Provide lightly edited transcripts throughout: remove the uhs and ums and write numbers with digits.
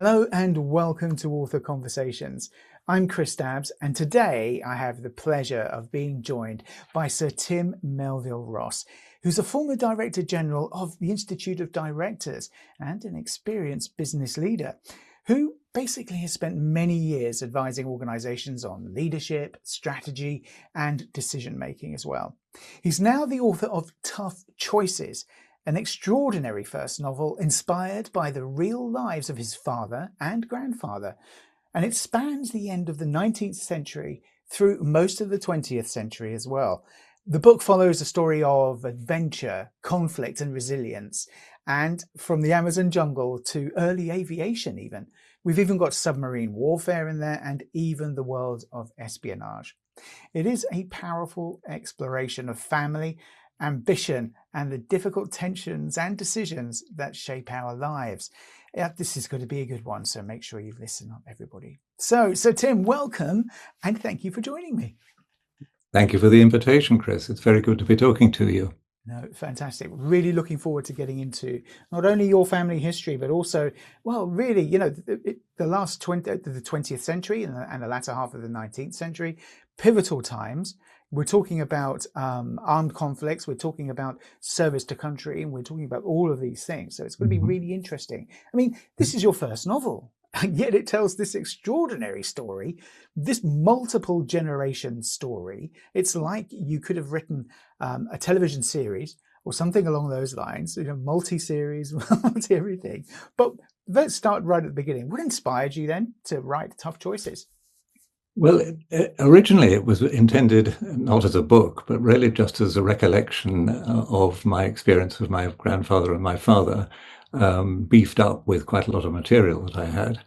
Hello and welcome to Author Conversations. I'm Chris Dabbs, and today I have the pleasure of being joined by Sir Tim Melville-Ross, who's a former Director General of the Institute of Directors and an experienced business leader, who basically has spent many years advising organizations on leadership, strategy, and decision-making as well. He's now the author of Tough Choices, an extraordinary first novel inspired by the real lives of his father and grandfather, and it spans the end of the 19th century through most of the 20th century as well. The book follows a story of adventure, conflict, and resilience, and from the Amazon jungle to early aviation even. We've even got submarine warfare in there and even the world of espionage. It is a powerful exploration of family, ambition, and the difficult tensions and decisions that shape our lives. This is going to be a good one, so make sure you listen up, everybody. So Tim, welcome, and thank you for joining me. Thank you for the invitation, Chris. It's very good to be talking to you. No, fantastic. Really looking forward to getting into not only your family history, but also, well, really, the last 20th century and the latter half of the 19th century, pivotal times. We're talking about armed conflicts. We're talking about service to country, and we're talking about all of these things. So it's going to be really interesting. I mean, this is your first novel, and yet it tells this extraordinary story, this multiple generation story. It's like you could have written a television series or something along those lines, multi-series, multi-everything. But let's start right at the beginning. What inspired you then to write Tough Choices? Well, originally it was intended not as a book, but really just as a recollection of my experience with my grandfather and my father, beefed up with quite a lot of material that I had.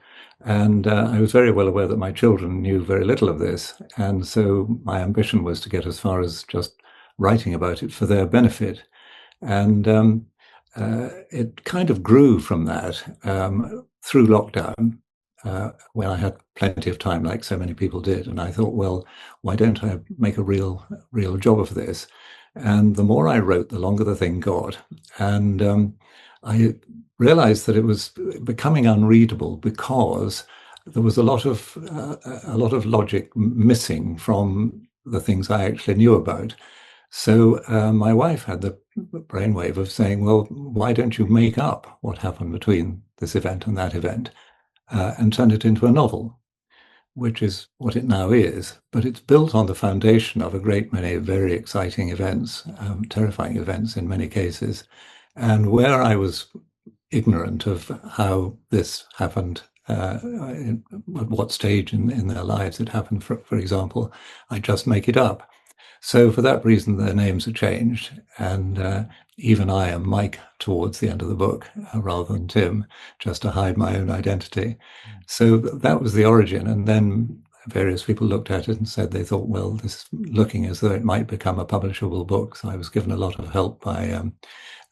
And I was very well aware that my children knew very little of this. And so my ambition was to get as far as just writing about it for their benefit. And it kind of grew from that through lockdown. When I had plenty of time, like so many people did. And I thought, well, why don't I make a real job of this? And the more I wrote, the longer the thing got. And I realized that it was becoming unreadable because there was a lot of logic missing from the things I actually knew about. So my wife had the brainwave of saying, well, why don't you make up what happened between this event and that event? And turn it into a novel, which is what it now is. But it's built on the foundation of a great many very exciting events, terrifying events in many cases. And where I was ignorant of how this happened, at what stage in their lives it happened, for example, I just make it up. So for that reason, their names are changed. And even I am Mike towards the end of the book, rather than Tim, just to hide my own identity. So that was the origin. And then various people looked at it and said they thought, well, this is looking as though it might become a publishable book. So I was given a lot of help by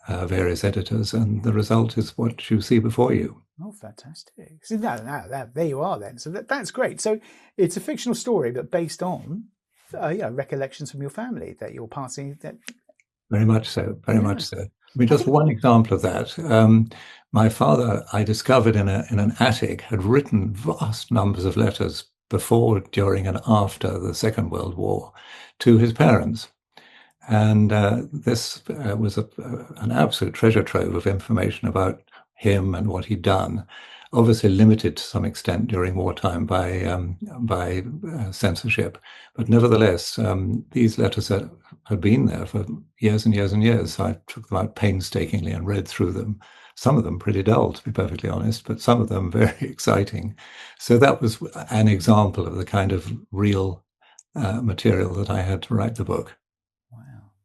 various editors. And the result is what you see before you. Oh, fantastic. So now there you are then. So that's great. So it's a fictional story, but based on recollections from your family that you're passing. Very much so, very much so. I mean, just one example of that. My father, I discovered in an attic, had written vast numbers of letters before, during, and after the Second World War to his parents. And this was an absolute treasure trove of information about him and what he'd done. Obviously limited to some extent during wartime by censorship, but nevertheless, these letters had been there for years and years and years. So I took them out painstakingly and read through them. Some of them pretty dull, to be perfectly honest, but some of them very exciting. So that was an example of the kind of real material that I had to write the book.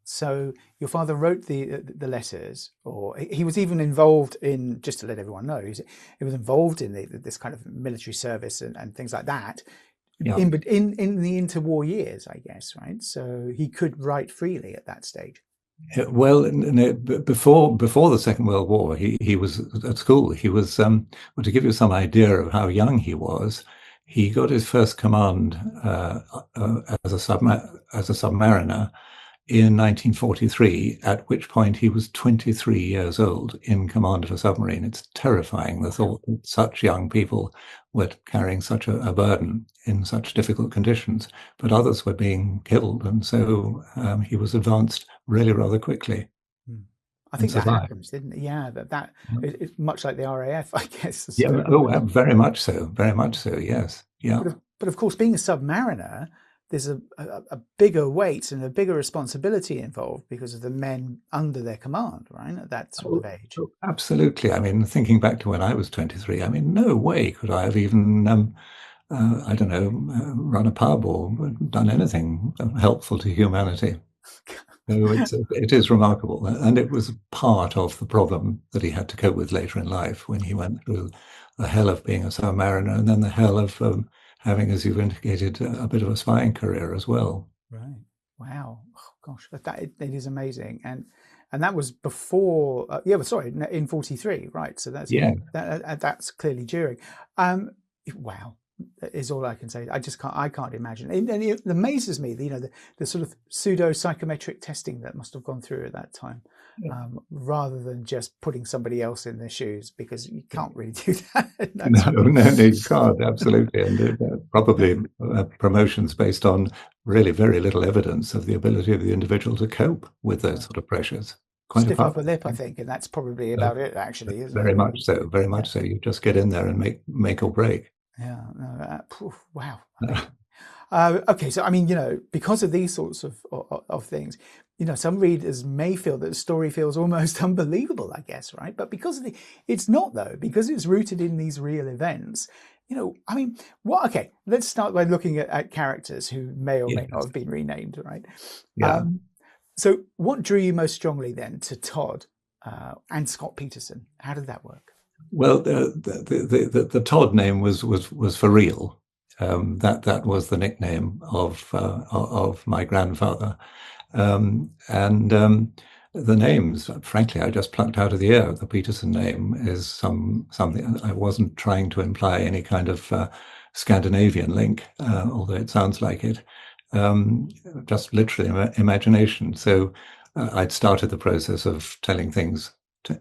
So your father wrote the letters, or he was even involved in, just to let everyone know, he was involved in this kind of military service and things like that, in the interwar years, I guess, right? So he could write freely at that stage. Well, before the Second World War, he was at school. He was, well, to give you some idea of how young he was, he got his first command as a submariner in 1943, at which point he was 23 years old in command of a submarine. It's terrifying, the thought that such young people were carrying such a burden in such difficult conditions, but others were being killed. And so he was advanced really rather quickly I and think that survived. happens, didn't it? Yeah, it's much like the RAF, I guess. Yeah, oh, very much so, very much so, yes. Yeah. But of course, being a submariner, there's a bigger weight and a bigger responsibility involved because of the men under their command, right? At that sort of age. Oh, absolutely. I mean, thinking back to when I was 23, I mean, no way could I have even, I don't know, run a pub or done anything helpful to humanity. So it is remarkable. And it was part of the problem that he had to cope with later in life when he went through the hell of being a submariner and then the hell of having, as you've indicated, a bit of a spying career as well. Right. Wow. Oh, gosh, it is amazing. And that was before, sorry, in 43, right? So that's clearly during. Wow, is all I can say. I can't imagine. And it amazes me, the sort of pseudo psychometric testing that must have gone through at that time, rather than just putting somebody else in their shoes, because you can't really do that. No, you can't, absolutely. And probably promotions based on really very little evidence of the ability of the individual to cope with those sort of pressures. Quite stiff upper lip, I think, and that's probably about it, actually, isn't it? Very much so, very much so. You just get in there and make or break. Yeah. No, wow. Okay, so I mean, because of these sorts of things, some readers may feel that the story feels almost unbelievable, I guess, right? But because of it's not, though, because it's rooted in these real events. I mean, okay, let's start by looking at characters who may or may not have been renamed, right? Yeah. So what drew you most strongly then to Todd and Scott Peterson? How did that work? Well, the Todd name was for real. That was the nickname of my grandfather, and the names, frankly, I just plucked out of the air. The Peterson name is something. I wasn't trying to imply any kind of Scandinavian link, although it sounds like it. Just literally imagination. So I'd started the process of telling things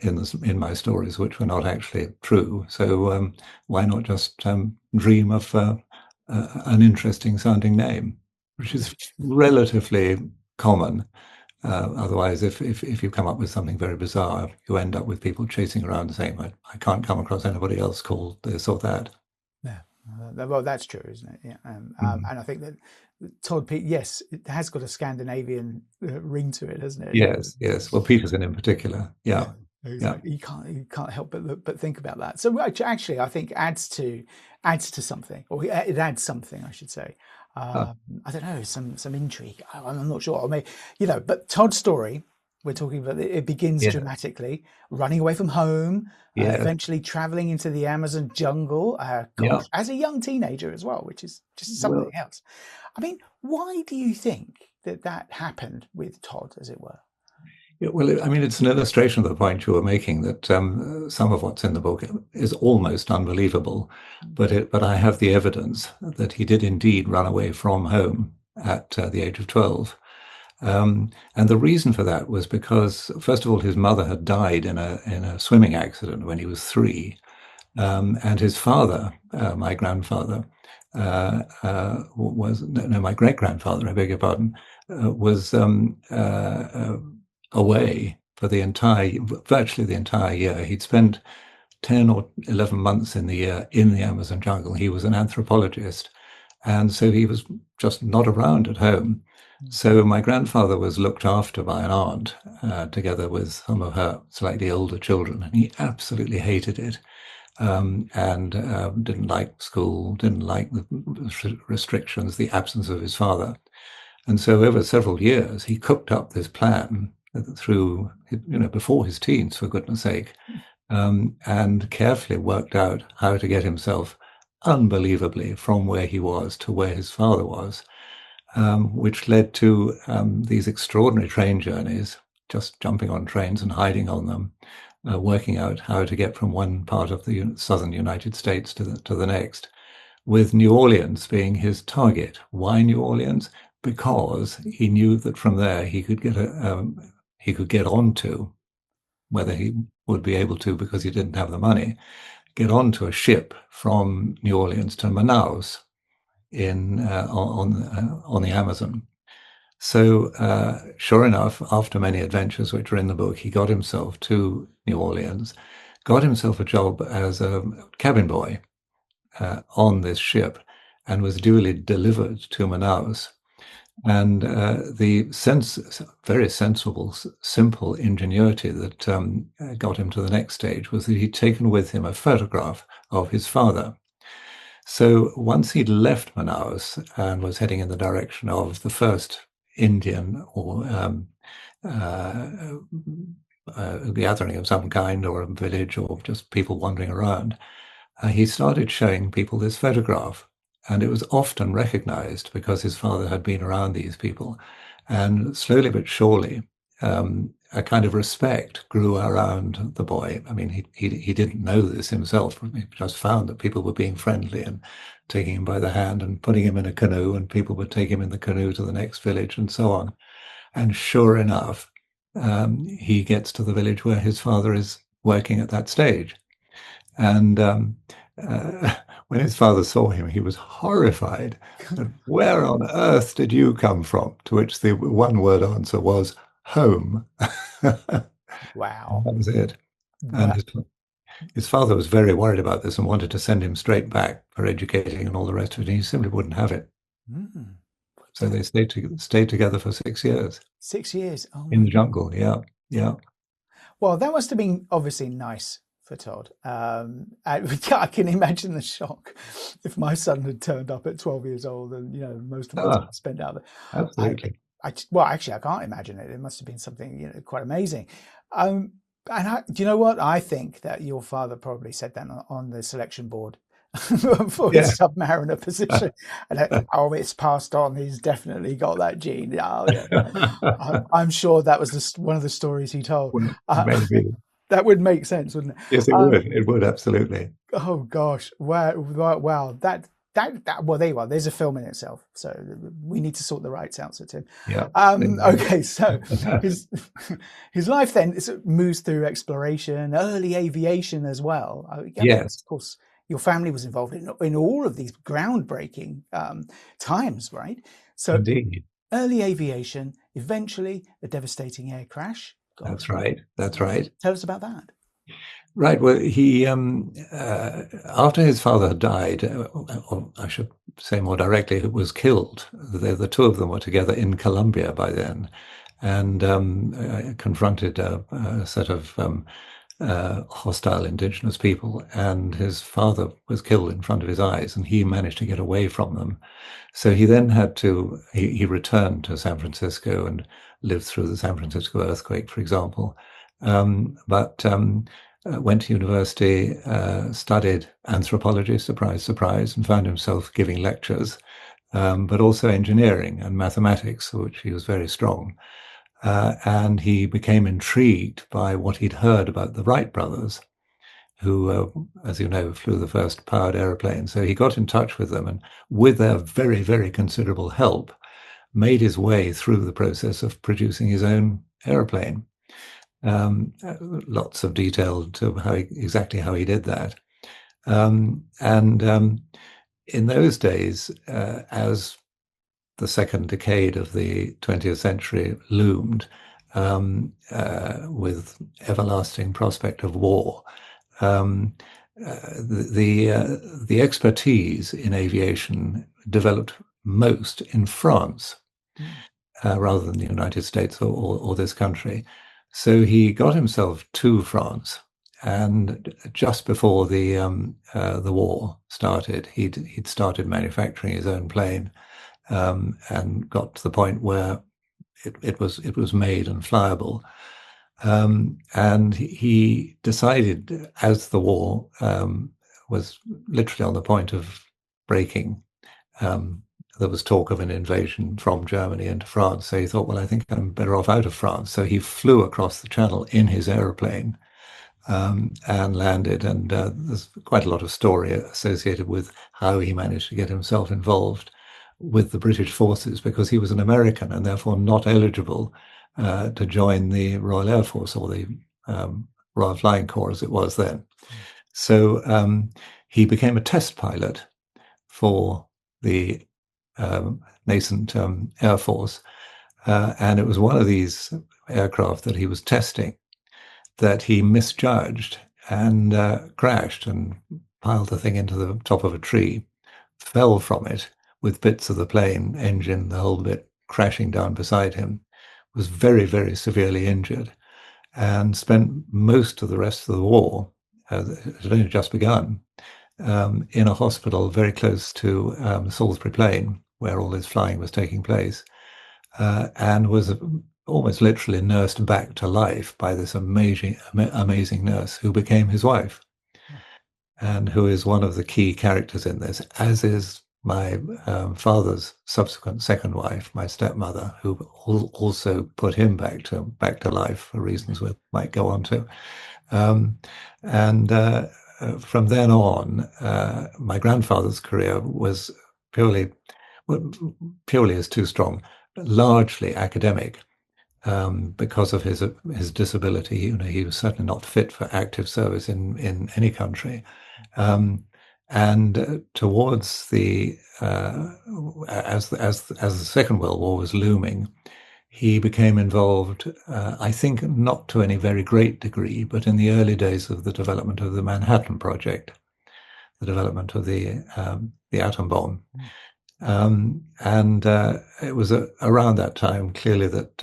in my stories which were not actually true. So why not just dream of an interesting sounding name, which is relatively common. Otherwise, if you come up with something very bizarre, you end up with people chasing around saying, I can't come across anybody else called this or that. Yeah, well, that's true, isn't it? Yeah, and I think that Todd Pete, yes, it has got a Scandinavian ring to it, hasn't it? Yes. Well, Peterson in particular, yeah. Exactly. You can't help but think about that. So actually, I think adds to something, or it adds something, I should say. I don't know, some intrigue. I'm not sure. I mean, but Todd's story, we're talking about, it begins dramatically, running away from home, eventually traveling into the Amazon jungle, as a young teenager as well, which is just something else. I mean, why do you think that happened with Todd, as it were? Yeah, well, I mean, it's an illustration of the point you were making, that some of what's in the book is almost unbelievable, but I have the evidence that he did indeed run away from home at the age of 12. And the reason for that was because, first of all, his mother had died in a swimming accident when he was 3. And his father, my grandfather, my great-grandfather, I beg your pardon, was away for virtually the entire year. He'd spent 10 or 11 months in the year in the Amazon jungle. He was an anthropologist, and so he was just not around at home. So my grandfather was looked after by an aunt, together with some of her slightly older children, and he absolutely hated it, and didn't like school, didn't like the restrictions, the absence of his father. And so over several years, he cooked up this plan through, before his teens, for goodness sake, and carefully worked out how to get himself unbelievably from where he was to where his father was, which led to these extraordinary train journeys, just jumping on trains and hiding on them, working out how to get from one part of the southern United States to the next, with New Orleans being his target. Why New Orleans? because he knew that from there he could get onto, whether he would be able to because he didn't have the money, get onto a ship from New Orleans to Manaus on the Amazon. So, sure enough, after many adventures, which are in the book, he got himself to New Orleans, got himself a job as a cabin boy on this ship, and was duly delivered to Manaus. And the very sensible, simple ingenuity that got him to the next stage was that he'd taken with him a photograph of his father. So once he'd left Manaus and was heading in the direction of the first Indian or gathering of some kind, or a village, or just people wandering around, he started showing people this photograph. And it was often recognized because his father had been around these people. And slowly but surely, a kind of respect grew around the boy. I mean, he didn't know this himself. He just found that people were being friendly and taking him by the hand and putting him in a canoe, and people would take him in the canoe to the next village and so on. And sure enough, he gets to the village where his father is working at that stage. And when his father saw him, he was horrified. Where on earth did you come from? To which the one word answer was home. Wow. That was it. Wow. And his father was very worried about this and wanted to send him straight back for educating and all the rest of it. And he simply wouldn't have it. Mm. So they stayed together for 6 years 6 years. Oh in my. the jungle. Yeah, yeah. Well, that must have been obviously nice for Todd. I can imagine the shock if my son had turned up at 12 years old, and most of my time spent out there. Absolutely. Well, actually, I can't imagine it. It must have been something quite amazing. And do you know what? I think that your father probably said that on the selection board for his submariner position. And it's passed on. He's definitely got that gene. Oh, yeah. I'm sure that was one of the stories he told. Well, maybe. That would make sense, wouldn't it? Yes, it would. It would, absolutely. Oh gosh! Wow! That well, there you are. There's a film in itself. So we need to sort the rights out, so Tim. Yeah. Okay. So his life then moves through exploration, early aviation as well. Yes. Of course, your family was involved in all of these groundbreaking times, right? So Indeed. Early aviation, eventually a devastating air crash. God. That's right. That's right. Tell us about that. Right. Well, he after his father had died, or I should say more directly, it was killed. The two of them were together in Colombia by then, and confronted a set of hostile indigenous people. And his father was killed in front of his eyes, and he managed to get away from them. So he then had to. He returned to San Francisco and lived through the San Francisco earthquake, for example. Went to university, studied anthropology, surprise, surprise, and found himself giving lectures, but also engineering and mathematics, for which he was very strong. And he became intrigued by what he'd heard about the Wright brothers, who, as you know, flew the first powered airplane. So he got in touch with them, and with their very, very considerable help, made his way through the process of producing his own airplane. Lots of detail to exactly how he did that. In those days, as the second decade of the 20th century loomed, with everlasting prospect of war, the expertise in aviation developed most in France, rather than the United States or this country. So he got himself to France, and just before the war started, he'd started manufacturing his own plane, and got to the point where it was made and flyable. And he decided, as the war was literally on the point of breaking, there was talk of an invasion from Germany into France. So he thought, well, I think I'm better off out of France. So he flew across the channel in his aeroplane, and landed. And there's quite a lot of story associated with how he managed to get himself involved. with the British forces because he was an American and therefore not eligible to join the Royal Air Force, or the Royal Flying Corps as it was then. So he became a test pilot for the nascent Air Force. And it was one of these aircraft that he was testing that he misjudged and crashed and piled the thing into the top of a tree, fell from it with bits of the plane, engine, the whole bit crashing down beside him, was very, very severely injured, and spent most of the rest of the war, it had only just begun, in a hospital very close to Salisbury Plain, where all his flying was taking place, and was almost literally nursed back to life by this amazing nurse who became his wife, and who is one of the key characters in this, as is my father's subsequent second wife, my stepmother, who also put him back to life for reasons we might go on to. From then on, my grandfather's career was purely is too strong, largely academic, because of his disability. You know, he was certainly not fit for active service in any country. Towards the as the Second World War was looming, he became involved, I think not to any very great degree, but in the early days of the development of the Manhattan Project, the development of the atom bomb. It was around that time, clearly, that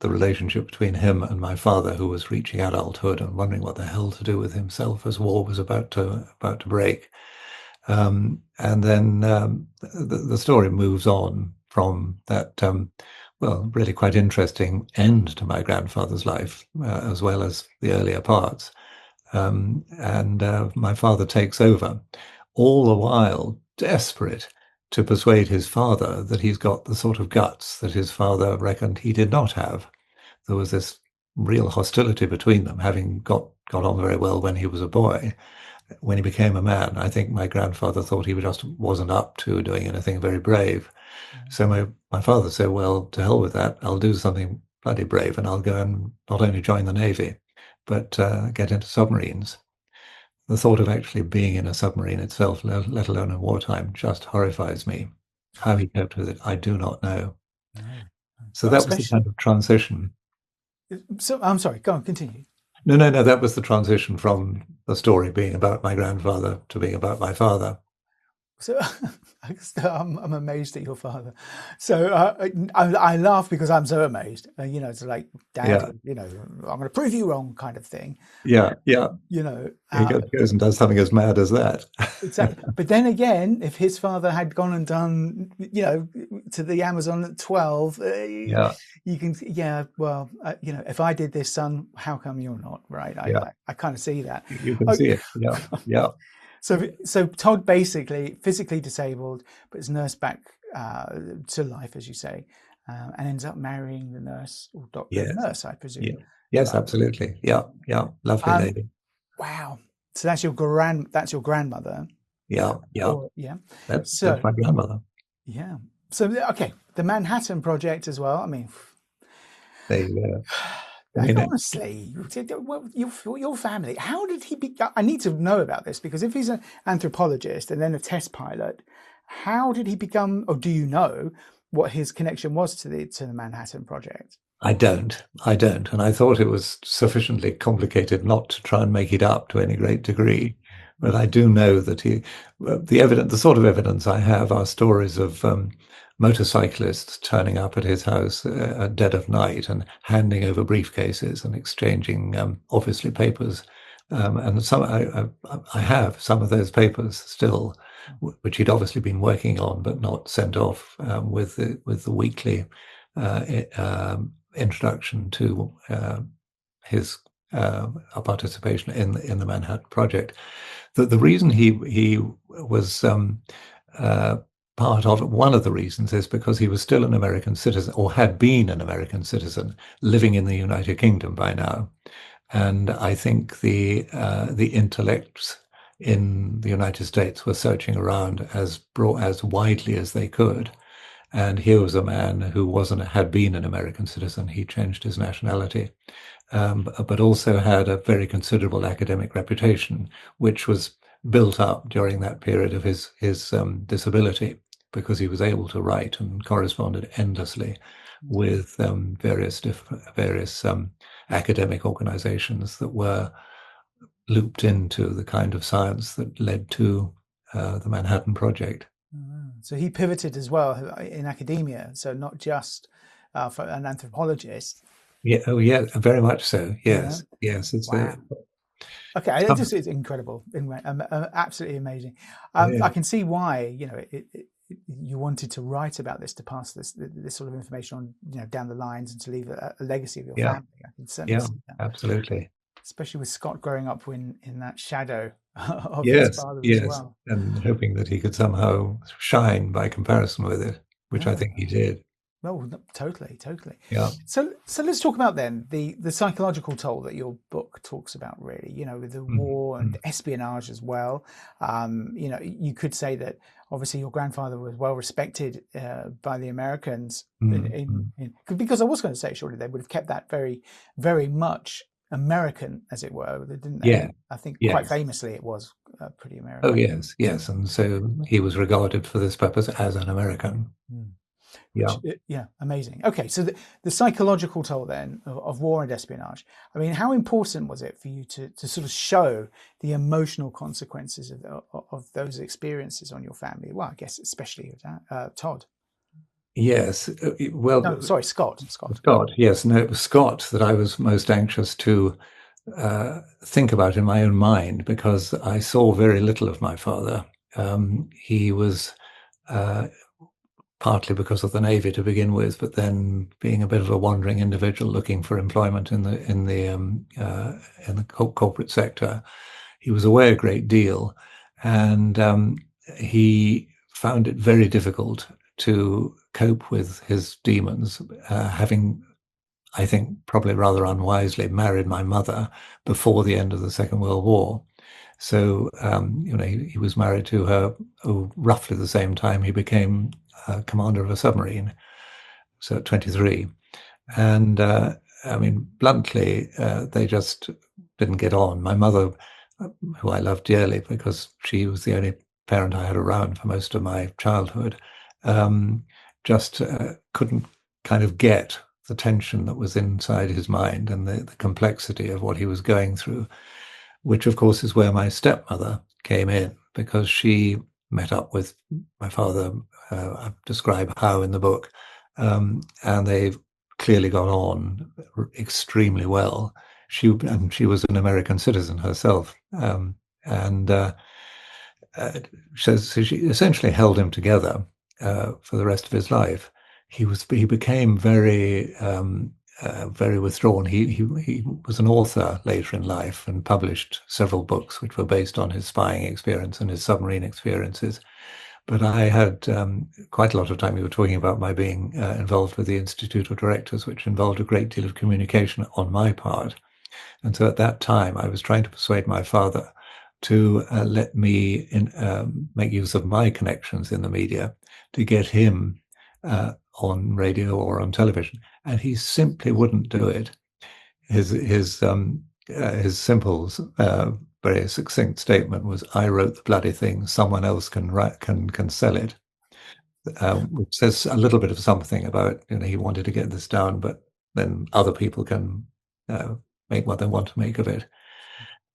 the relationship between him and my father, who was reaching adulthood and wondering what the hell to do with himself as war was about to break. And then the story moves on from that, really quite interesting end to my grandfather's life, as well as the earlier parts. My father takes over, all the while desperate to persuade his father that he's got the sort of guts that his father reckoned he did not have. There was this real hostility between them, having got on very well when he was a boy. When he became a man, I think my grandfather thought he just wasn't up to doing anything very brave. So my father said, well, to hell with that, I'll do something bloody brave, and I'll go and not only join the Navy, but get into submarines. The thought of actually being in a submarine itself, let alone in wartime, just horrifies me. How he coped with it, I do not know. No. So that was the kind of transition. So I'm sorry, go on, continue. No, that was the transition from the story being about my grandfather to being about my father. So I'm amazed at your father. So I laugh because I'm so amazed. It's like, Dad, I'm going to prove you wrong, kind of thing. Yeah. He goes and does something as mad as that. Exactly. But then again, if his father had gone and done, to the Amazon at 12, you can, if I did this, son, how come you're not? Right. I kind of see that. You can see it. Yeah. So Todd basically physically disabled, but is nursed back to life, as you say, and ends up marrying the nurse or doctor, nurse, I presume. Yeah. Yes, absolutely. Yeah. Lovely lady. Wow. So that's your grandmother. Yeah. That's my grandmother. Yeah. So okay, the Manhattan Project as well. I mean, honestly, your family, how did he be? I need to know about this, because if he's an anthropologist and then a test pilot, how did he become, or do you know what his connection was to the Manhattan Project? I don't. And I thought it was sufficiently complicated not to try and make it up to any great degree. But I do know that the sort of evidence I have are stories of motorcyclists turning up at his house at dead of night and handing over briefcases and exchanging, obviously, papers. And some I have some of those papers still, which he'd obviously been working on but not sent off with the weekly introduction to his participation in the Manhattan Project. The reason he was part of it, one of the reasons, is because he was still an American citizen, or had been an American citizen, living in the United Kingdom by now. And I think the intellects in the United States were searching around as widely as they could. And here was a man who had been an American citizen. He changed his nationality, but also had a very considerable academic reputation, which was built up during that period of his disability, because he was able to write and corresponded endlessly with various academic organizations that were looped into the kind of science that led to the Manhattan Project. So he pivoted as well in academia, so not just for an anthropologist. Yeah, oh yeah, very much so. Yeah. Yes, it's Wow. Okay, it's incredible, absolutely amazing. I can see why you wanted to write about this, to pass this sort of information on, down the lines, and to leave a legacy of your family. I can certainly see that. Absolutely. Especially with Scott growing up in that shadow of his Yes, father as yes, well. and hoping that he could somehow shine by comparison with it, which I think he did. Well, totally. Yeah. So let's talk about then the psychological toll that your book talks about, really, with the war and espionage as well. You could say that obviously your grandfather was well respected by the Americans, because I was going to say, surely they would have kept that very, very much American, as it were, didn't they? Yeah. I think quite famously it was pretty American. Oh, yes. And so he was regarded for this purpose as an American. Yeah, amazing. Okay, so the psychological toll then of war and espionage. I mean, how important was it for you to sort of show the emotional consequences of those experiences on your family? Well, I guess especially Todd. Yes. Well, no, sorry, Scott. Scott. Yes. No, it was Scott that I was most anxious to think about in my own mind, because I saw very little of my father. He was partly because of the Navy to begin with, but then being a bit of a wandering individual looking for employment in the corporate sector, he was away a great deal, and he found it very difficult to cope with his demons, having, I think, probably rather unwisely married my mother before the end of the Second World War. So, he was married to her roughly the same time he became commander of a submarine, so at 23. And I mean, bluntly, they just didn't get on. My mother, who I loved dearly because she was the only parent I had around for most of my childhood, just couldn't kind of get the tension that was inside his mind and the complexity of what he was going through, which of course is where my stepmother came in, because she met up with my father. I describe how in the book, and they've clearly gone on extremely well. She was an American citizen herself, so she essentially held him together for the rest of his life. He became very very withdrawn. He was an author later in life and published several books which were based on his spying experience and his submarine experiences. But I had quite a lot of time. You were talking about my being involved with the Institute of Directors, which involved a great deal of communication on my part. And so at that time, I was trying to persuade my father to let me make use of my connections in the media to get him on radio or on television, and he simply wouldn't do it. His simple, very succinct statement was, "I wrote the bloody thing. Someone else can sell it," which says a little bit of something about, he wanted to get this down, but then other people can make what they want to make of it.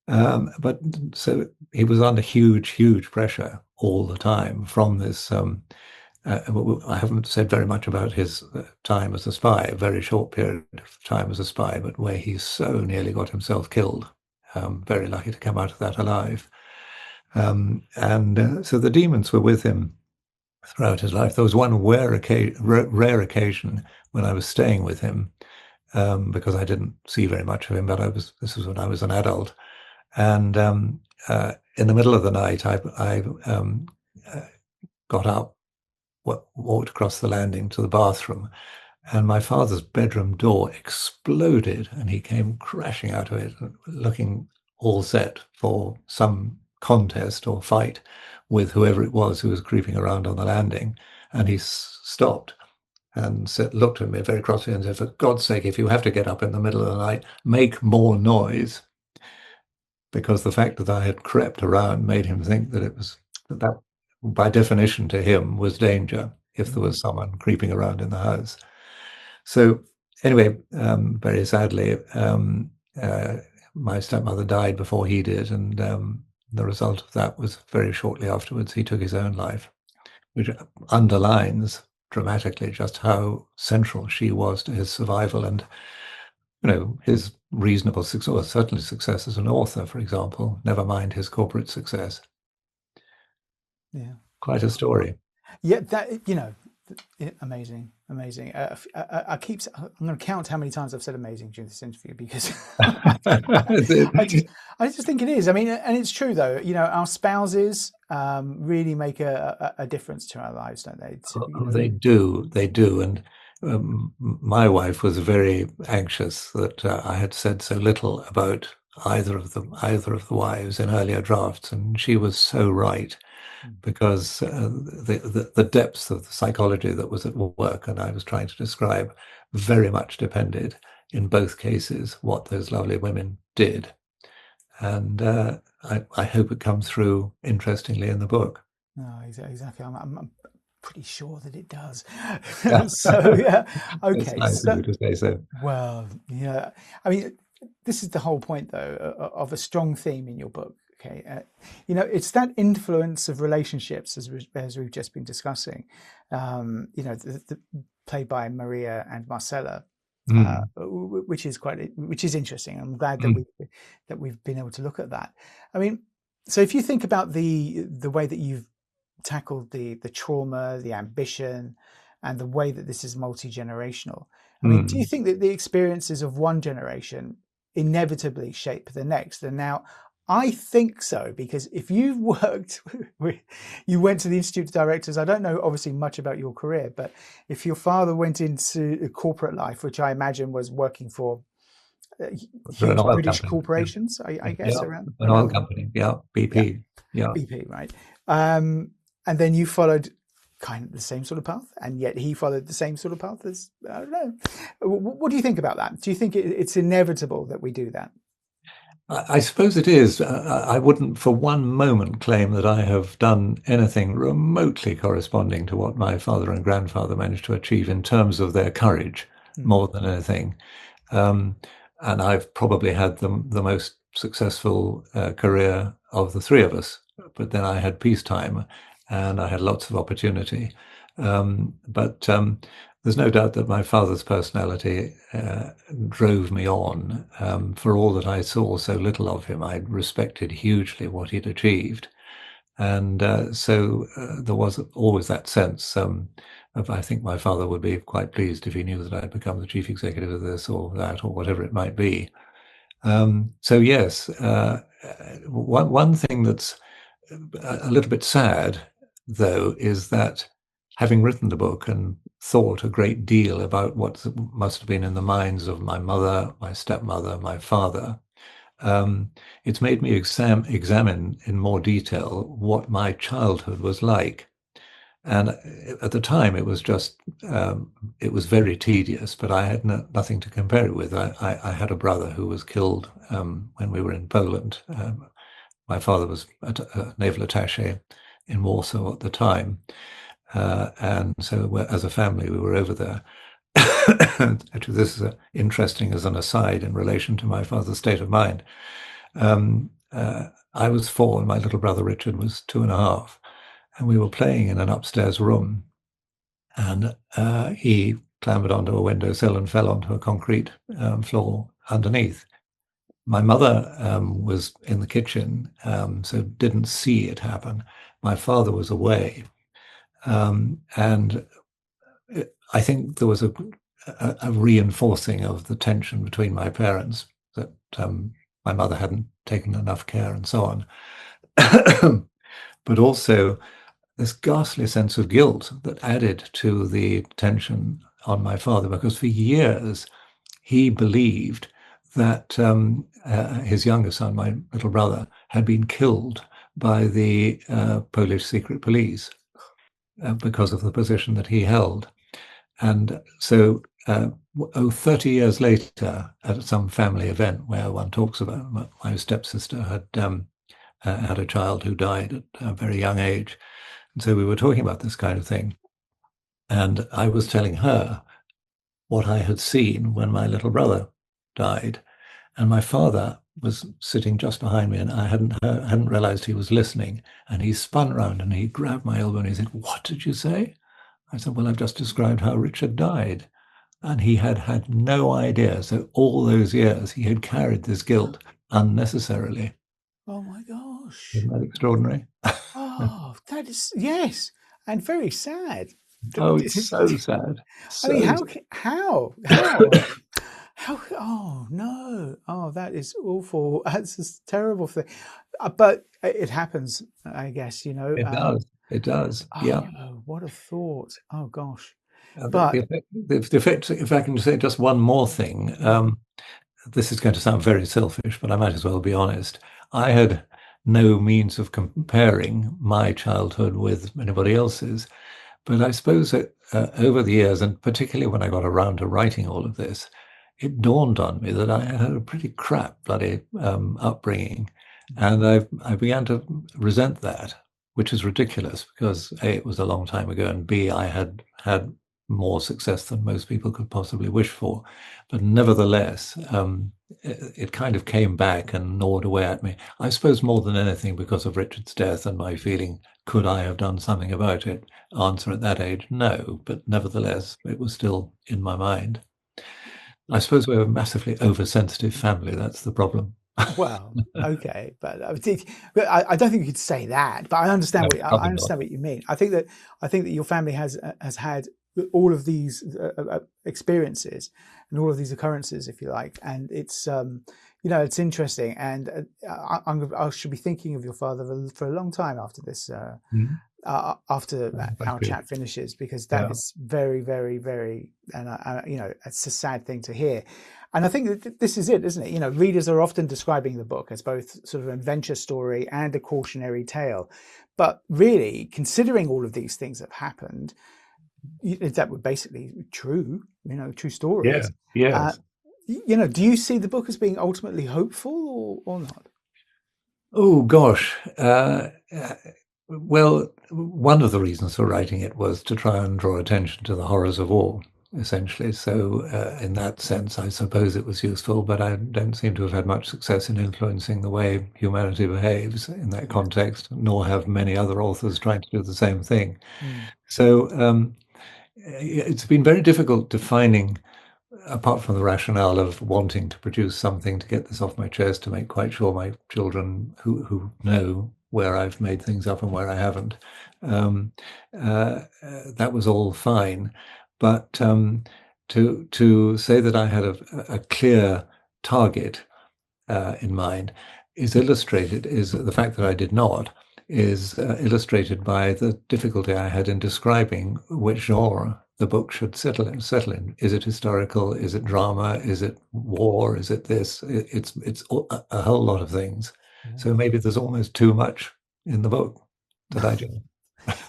But so he was under huge pressure all the time from this. I haven't said very much about his time as a spy, a very short period of time as a spy, but where he so nearly got himself killed. Very lucky to come out of that alive. So the demons were with him throughout his life. There was one rare occasion when I was staying with him, because I didn't see very much of him, but this was when I was an adult. And in the middle of the night, I got up, walked across the landing to the bathroom, and my father's bedroom door exploded, and he came crashing out of it, looking all set for some contest or fight with whoever it was who was creeping around on the landing. And he stopped and looked at me very crossly and said, "For God's sake, if you have to get up in the middle of the night, make more noise." Because the fact that I had crept around made him think that it was that, by definition to him, was danger if there was someone creeping around in the house. So anyway, very sadly, my stepmother died before he did, and the result of that was very shortly afterwards he took his own life, which underlines dramatically just how central she was to his survival and, his reasonable success, or certainly success as an author, for example, never mind his corporate success. Yeah. Quite a story. Yeah, that, amazing. I'm going to count how many times I've said amazing during this interview, because I just think it is. I mean, and it's true though. Our spouses really make a difference to our lives, don't they? They do. And my wife was very anxious that I had said so little about either of the wives in earlier drafts, and she was so right. Because the depths of the psychology that was at work and I was trying to describe very much depended, in both cases, what those lovely women did. And I hope it comes through interestingly in the book. No, exactly. I'm pretty sure that it does. Yeah. So, yeah. Okay. It's nice of you to say so. Well, yeah. I mean, this is the whole point, though, of a strong theme in your book. Okay, it's that influence of relationships, as we've just been discussing. Played by Maria and Marcella, which is interesting. I'm glad that we've been able to look at that. I mean, so if you think about the way that you've tackled the trauma, the ambition, and the way that this is multi-generational, I mean, do you think that the experiences of one generation inevitably shape the next? And now, I think so, because if you've you went to the Institute of Directors, I don't know obviously much about your career, but if your father went into corporate life, which I imagine was working for huge British corporations, I guess, around an oil company, BP, BP, right? And then you followed kind of the same sort of path, and yet he followed the same sort of path as, I don't know. What do you think about that? Do you think it's inevitable that we do that? I suppose it is. I wouldn't for one moment claim that I have done anything remotely corresponding to what my father and grandfather managed to achieve in terms of their courage, more than anything. And I've probably had the most successful career of the three of us. But then I had peacetime and I had lots of opportunity. But there's no doubt that my father's personality drove me on. For all that I saw so little of him, I respected hugely what he'd achieved. And so there was always that sense of, I think my father would be quite pleased if he knew that I'd become the chief executive of this or that or whatever it might be. So yes, one thing that's a little bit sad, though, is that having written the book and thought a great deal about what must have been in the minds of my mother, my stepmother, my father, it's made me examine in more detail what my childhood was like. And at the time, it was just, it was very tedious, but I had nothing to compare it with. I had a brother who was killed when we were in Poland. My father was a naval attaché in Warsaw at the time. And so as a family, we were over there. Actually, this is interesting as an aside in relation to my father's state of mind. I was 4 and my little brother Richard was 2.5. And we were playing in an upstairs room. And he clambered onto a windowsill and fell onto a concrete floor underneath. My mother was in the kitchen, so didn't see it happen. My father was away. And I think there was a reinforcing of the tension between my parents, that my mother hadn't taken enough care and so on. But also this ghastly sense of guilt that added to the tension on my father, because for years he believed that his younger son, my little brother, had been killed by the Polish secret police because of the position that he held. And so 30 years later, at some family event where one talks about my stepsister had a child who died at a very young age. And so we were talking about this kind of thing. And I was telling her what I had seen when my little brother died. And my father was sitting just behind me, and I hadn't realized he was listening. And he spun around and he grabbed my elbow and he said, "What did you say?" I said, "Well, I've just described how Richard died." And he had no idea. So all those years he had carried this guilt unnecessarily. Oh my gosh. Isn't that extraordinary? Oh, that is, yes, and very sad. Oh, it's so sad. I mean, So how? Oh no! Oh, that is awful. That's a terrible thing. But it happens, I guess. You know. it does. It does. Oh, Yeah. what a thought! Oh gosh. The But effect, if I can say just one more thing, this is going to sound very selfish, but I might as well be honest. I had no means of comparing my childhood with anybody else's. But I suppose that over the years, and particularly when I got around to writing all of this, it dawned on me that I had a pretty crap bloody upbringing. And I began to resent that, which is ridiculous because A, it was a long time ago, and B, I had had more success than most people could possibly wish for. But nevertheless, it kind of came back and gnawed away at me. I suppose more than anything because of Richard's death and my feeling, could I have done something about it? Answer at that age, no. But nevertheless, it was still in my mind. I suppose we're a massively oversensitive family. That's the problem. well, okay, but I don't think you could say that. But I understand No, I probably understand not. what you mean. I think that your family has had all of these experiences and all of these occurrences, if you like, and it's you know, it's interesting. And I should be thinking of your father for a long time after this. After That's our good. chat finishes, because that Yeah. is very, very, very, and you know, it's a sad thing to hear. And I think that this is it, isn't it? You know, readers are often describing the book as both sort of an adventure story and a cautionary tale. But really, considering all of these things that have happened, that were basically true, you know, true Yeah. stories. Uh, Yes. you know, do you see the book as being ultimately hopeful or not? Oh gosh. Well, one of the reasons for writing it was to try and draw attention to the horrors of war, essentially. So, in that sense, I suppose it was useful, but I don't seem to have had much success in influencing the way humanity behaves in that context, nor have many other authors trying to do the same thing. Mm. So, it's been very difficult defining, apart from the rationale of wanting to produce something to get this off my chest, to make quite sure my children who know where I've made things up and where I haven't, that was all fine. But to say that I had a clear target in mind is the fact that I did not is illustrated by the difficulty I had in describing which genre the book should settle in. Is it historical? Is it drama? Is it war? Is it this? It's a whole lot of things. So maybe there's almost too much in the book that I do.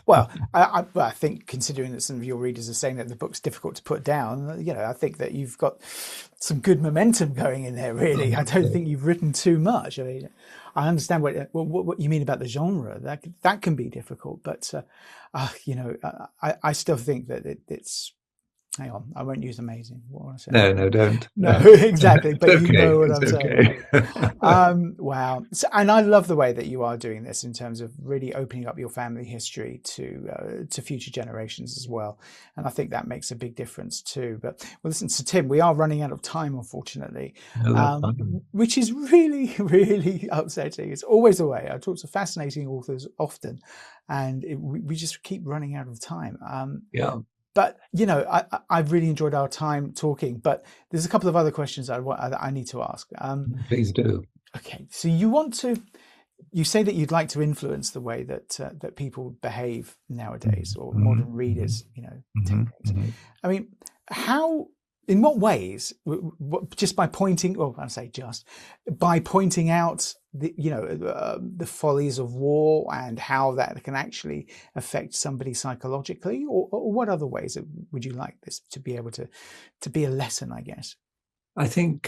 Well, I think considering that some of your readers are saying that the book's difficult to put down, you know, I think that you've got some good momentum going in there, really. I don't think you've written too much. I mean, I understand what you mean about the genre. That can be difficult, but, you know, I still think that it's, hang on, I won't use amazing. What want I say? No, don't. No, exactly. But It's you okay. know what It's I'm saying. okay. Wow. So, and I love the way that you are doing this in terms of really opening up your family history to future generations as well. And I think that makes a big difference too. But well, listen, so Tim, we are running out of time, unfortunately, No, that's fine. which is really, really upsetting. It's always the way. I talk to fascinating authors often, and we just keep running out of time. Yeah, But you know, I've really enjoyed our time talking. But there's a couple of other questions that I need to ask. please do. Okay, so you say that you'd like to influence the way that that people behave nowadays, or modern readers, you know, take things. I mean, how? In what ways? Just by pointing, well, I say just by pointing out the follies of war and how that can actually affect somebody psychologically, or what other ways would you like this to be able to be a lesson, I guess? I think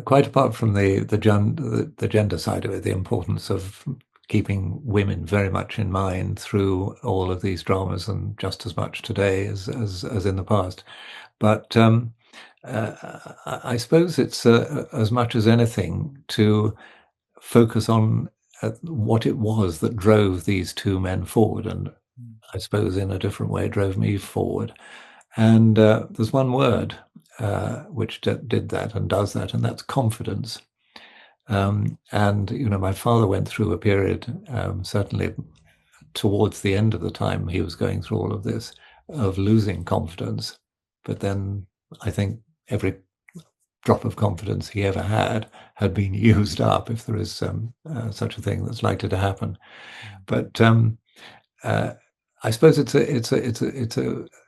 quite apart from the gender side of it, the importance of keeping women very much in mind through all of these dramas, and just as much today as in the past. But I suppose it's as much as anything to focus on what it was that drove these two men forward, and I suppose in a different way drove me forward. And there's one word which did that and does that, and that's confidence. And my father went through a period, certainly towards the end of the time he was going through all of this, of losing confidence. But then I think every drop of confidence he ever had been used up, if there is such a thing that's likely to happen. But I suppose it's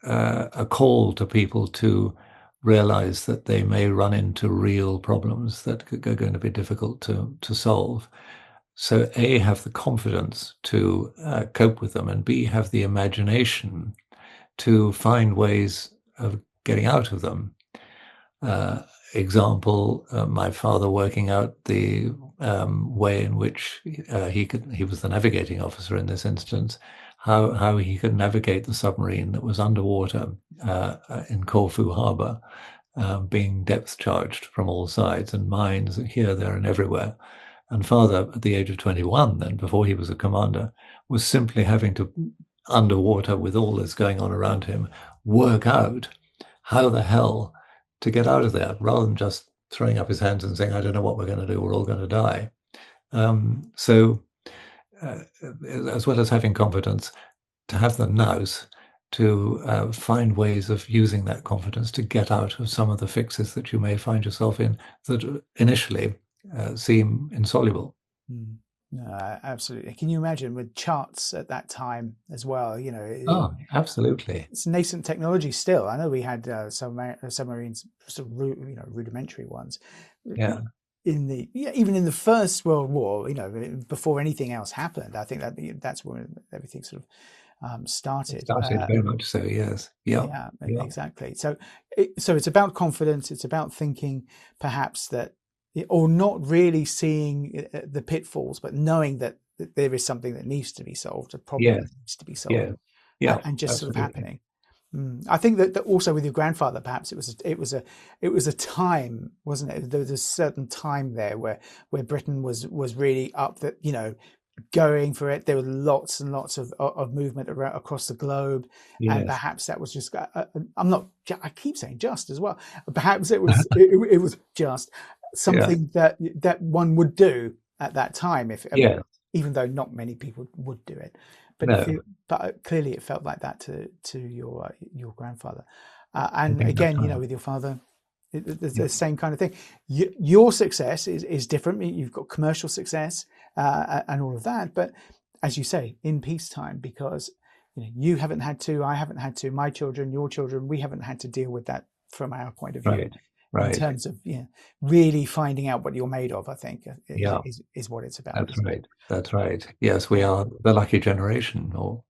a call to people to realize that they may run into real problems that are going to be difficult to solve. So A, have the confidence to cope with them, and B, have the imagination to find ways of getting out of them. Example, my father working out the way in which he was the navigating officer in this instance, how he could navigate the submarine that was underwater in Corfu Harbour, being depth charged from all sides, and mines here, there, and everywhere. And father, at the age of 21, then, before he was a commander, was simply having to, underwater with all this going on around him, work out how the hell to get out of there, rather than just throwing up his hands and saying, I don't know what we're going to do, we're all going to die. So as well as having confidence, to have the nous to find ways of using that confidence to get out of some of the fixes that you may find yourself in that initially seem insoluble. No, absolutely. Can you imagine with charts at that time as well? Oh, absolutely. It's nascent technology still. I know we had submarines, sort of rudimentary ones. Yeah. Even in the First World War, before anything else happened, I think that's when everything sort of started. Started very much so, yes. Yeah, exactly. So it's about confidence. It's about thinking perhaps that, or not really seeing the pitfalls, but knowing that there is something that needs to be solved, a problem that needs to be solved, and just sort of happening. I think that also with your grandfather, perhaps it was a time, wasn't it? There was a certain time there where Britain was really up, that going for it. There were lots and lots of movement around across the globe, and perhaps that was just I keep saying just as well. Perhaps it was it was just something that one would do at that time, even though not many people would do it. But clearly it felt like that to your grandfather, and again, with your father, it's the same kind of thing. Your success is different. You've got commercial success and all of that, but as you say, in peacetime, because you haven't had to, I haven't had to, my children, your children, we haven't had to deal with that from our point of view. Right. In terms of really finding out what you're made of, I think is what it's about. That's right. That's right. Yes, we are the lucky generation, or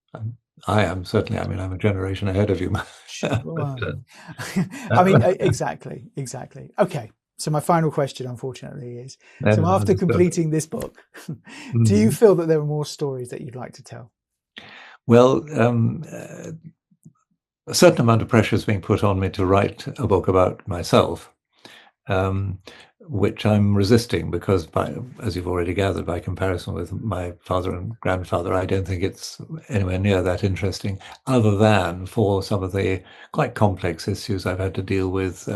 I am certainly. I mean, I'm a generation ahead of you. I mean, exactly. Okay. So my final question, unfortunately, is: so after completing this book, do you feel that there are more stories that you'd like to tell? Well, a certain amount of pressure is being put on me to write a book about myself, which I'm resisting because, as you've already gathered, by comparison with my father and grandfather, I don't think it's anywhere near that interesting, other than for some of the quite complex issues I've had to deal with,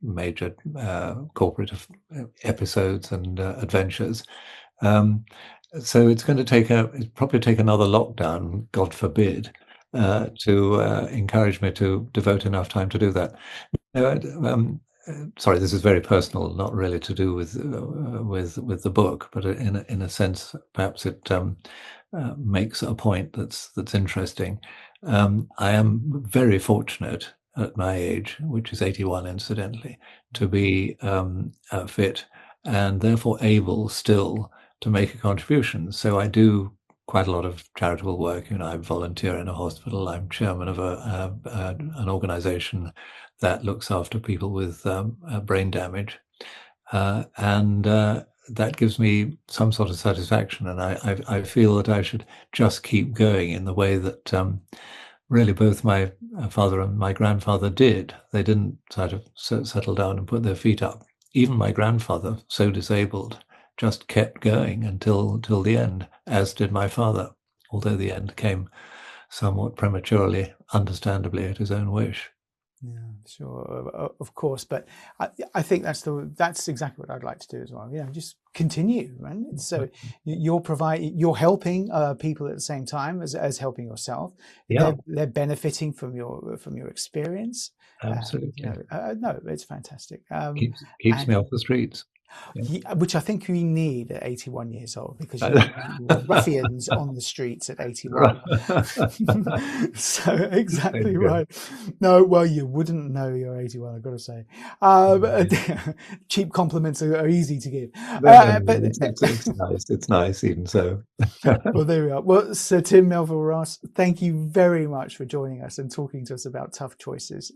major corporate episodes and adventures. So it's going to probably take another lockdown, God forbid, to encourage me to devote enough time to do that. Sorry, this is very personal, not really to do with the book, but in a sense, perhaps it makes a point that's interesting. I am very fortunate at my age, which is 81, incidentally, to be fit and therefore able still to make a contribution. So I do quite a lot of charitable work. I volunteer in a hospital. I'm chairman of an organization that looks after people with brain damage. And that gives me some sort of satisfaction. And I feel that I should just keep going in the way that really both my father and my grandfather did. They didn't sort of settle down and put their feet up. Even my grandfather, so disabled, just kept going until the end, as did my father, although the end came somewhat prematurely, understandably, at his own wish. Yeah, sure, of course, but I think that's exactly what I'd like to do as well. Just continue, right? So you're helping people at the same time as helping yourself. Yeah, they're benefiting from your experience. absolutely. No, it's fantastic. Keeps me off the streets. Yeah. Which I think we need at 81 years old, because you were ruffians on the streets at 81. So exactly right. No, well, you wouldn't know you're 81, I've got to say. Cheap compliments are easy to give. But it's nice even so. Well, there we are. Well, Sir Tim Melville-Ross, thank you very much for joining us and talking to us about tough choices.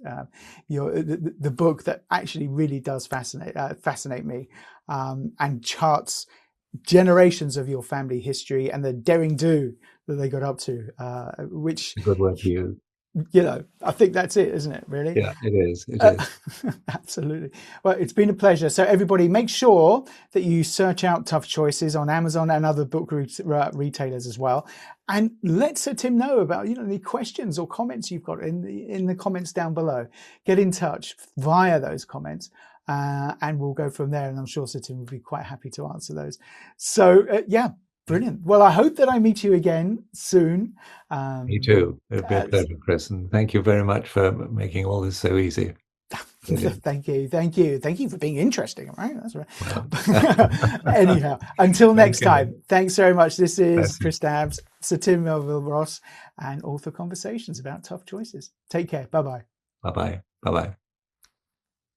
The book that actually really does fascinate me, and charts generations of your family history and the daring do that they got up to, which good word for you. I think that's it, isn't it, really? Yeah, it is. It is. Absolutely. Well, it's been a pleasure. So everybody, make sure that you search out Tough Choices on Amazon and other book retailers as well. And let Sir Tim know about any questions or comments you've got in the comments down below. Get in touch via those comments. And we'll go from there. And I'm sure Sir Tim will be quite happy to answer those. So, brilliant. Well, I hope that I meet you again soon. Me too. It'll be a pleasure, Chris. And thank you very much for making all this so easy. Thank you for being interesting. Right? That's right. Anyhow, until next time, thanks very much. This is Chris Dabbs, Sir Tim Melville-Ross, and Author Conversations about Tough Choices. Take care. Bye-bye. Bye-bye. Bye-bye.